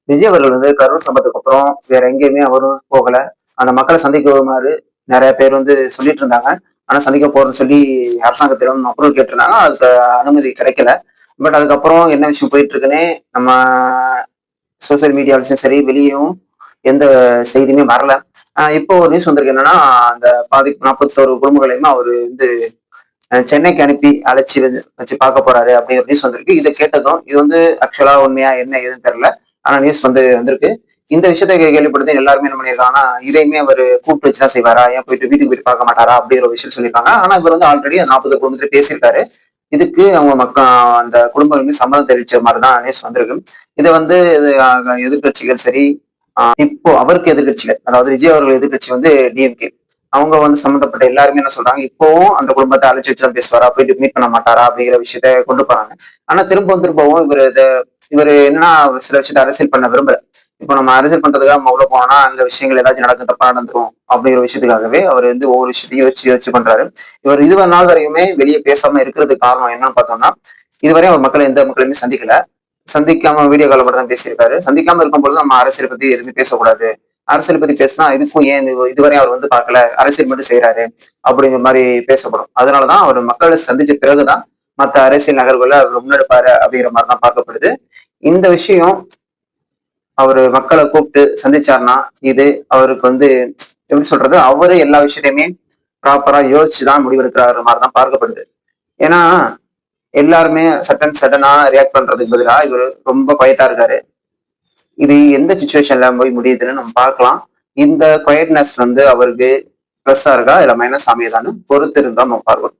விஜய் அவர்கள் வந்து கரூர் சம்பவத்துக்கு அப்புறம் வேற எங்கேயுமே அவரும் போகல. அந்த மக்களை சந்திக்குமாறு நிறைய பேர் வந்து சொல்லிட்டு இருந்தாங்க. ஆனா சந்திக்க போறோம்னு சொல்லி அரசாங்கத்திடம் அப்ரூவல் கேட்டிருந்தாங்க. அதுக்கு அனுமதி கிடைக்கல. பட் அதுக்கப்புறம் என்ன விஷயம் போயிட்டு இருக்குன்னே நம்ம சோசியல் மீடியாவிலும் சரி, வெளியவும் எந்த செய்தியுமே வரல. இப்போ ஒரு நியூஸ் வந்திருக்கு என்னன்னா, அந்த 41 குடும்பங்களையுமே அவரு வந்து சென்னைக்கு அனுப்பி அழைச்சு வந்து வச்சு பார்க்க போறாரு அப்படிங்கிற நியூஸ் வந்திருக்கு. இதை கேட்டதும் இது வந்து ஆக்சுவலா உண்மையா என்ன ஏதுன்னு தெரியல. ஆனா நியூஸ் வந்து வந்திருக்கு. இந்த விஷயத்த கேள்விப்படுத்தி எல்லாருமே என்ன பண்ணியிருக்காங்கன்னா, இதையுமே அவரு கூப்பிட்டு வச்சுதான் செய்வாரா? ஏன் போயிட்டு வீட்டுக்கு போயிட்டு பார்க்க மாட்டாரா? அப்படிங்கிற ஒரு விஷயம் சொல்லியிருக்காங்க. ஆனா இவர் வந்து ஆல்ரெடி 40 குடும்பத்தில பேசியிருக்காரு. இதுக்கு அவங்க அந்த குடும்பம் வந்து சம்மதம் தெரிவிச்ச மாதிரி தான் நியூஸ் வந்திருக்கு. இதை வந்து எதிர்க்கட்சிகள் சரி, இப்போ அவருக்கு எதிர்க்கட்சிகள், அதாவது விஜய் அவர்கள் எதிர்க்கட்சி வந்து டிஎம்கே. அவங்க வந்து சம்மந்தப்பட்ட எல்லாருமே என்ன சொல்றாங்க, இப்பவும் அந்த குடும்பத்தை அழைச்சு வச்சுதான் பேசுவாரா? போயிட்டு மீட் பண்ண மாட்டாரா? அப்படிங்கிற விஷயத்த கொண்டு போறாங்க. ஆனா திரும்பவும் இவரு என்னன்னா சில விஷயத்த அரசியல் பண்ண விரும்பல. இப்ப நம்ம அரசியல் பண்றதுக்காக நம்ம உள்ள போனோம்னா, அங்க விஷயங்கள் ஏதாச்சும் நடக்கும், தப்பா நடந்துரும் அப்படிங்கிற விஷயத்துக்காகவே அவர் வந்து ஒவ்வொரு விஷயத்தையும் யோசிச்சு யோசிச்சு பண்றாரு. இவர் இதுவரை நாள் வரையுமே வெளியே பேசாம இருக்கிறதுக்கு காரணம் என்னன்னு பார்த்தோம்னா, இதுவரையும் அவர் எந்த மக்களையுமே சந்திக்கல. சந்திக்காம வீடியோ கால்ல மட்டும் தான் பேசியிருக்காரு. சந்திக்காம இருக்கும்பொழுது நம்ம அரசியல் பத்தி எதுவுமே பேசக்கூடாது. அரசியல் பத்தி பேசினா இதுக்கும் ஏன் இதுவரை அவர் வந்து பார்க்கல, அரசியல் மட்டும் செய்யறாரு அப்படிங்கிற மாதிரி பேசப்படும். அதனாலதான் அவர் மக்களை சந்திச்ச பிறகுதான் மத்த அரசியல் நகர்வுகளை அவர் முன்னெடுப்பாரு அப்படிங்கிற மாதிரி தான் பார்க்கப்படுது. இந்த விஷயம் அவரு மக்களை கூப்பிட்டு சந்திச்சாருன்னா, இது அவருக்கு வந்து எப்படி சொல்றது, அவரு எல்லா விஷயத்தையுமே ப்ராப்பரா யோசிச்சுதான் முடிவெடுக்கிறாரு மாதிரிதான் பார்க்கப்படுது. ஏன்னா எல்லாருமே சடனா ரியாக்ட் பண்றதுக்கு பதிலா இவரு ரொம்ப குவைட்டா இருக்காரு. இது எந்த சுச்சுவேஷன்ல போய் முடியுதுன்னு நம்ம பார்க்கலாம். இந்த குவைட்னஸ் வந்து அவருக்கு பிளஸ்ஸா இருக்கா இல்ல மைனஸ் அமையுதான்னு பொறுத்து இருந்தா நம்ம பார்க்கணும்.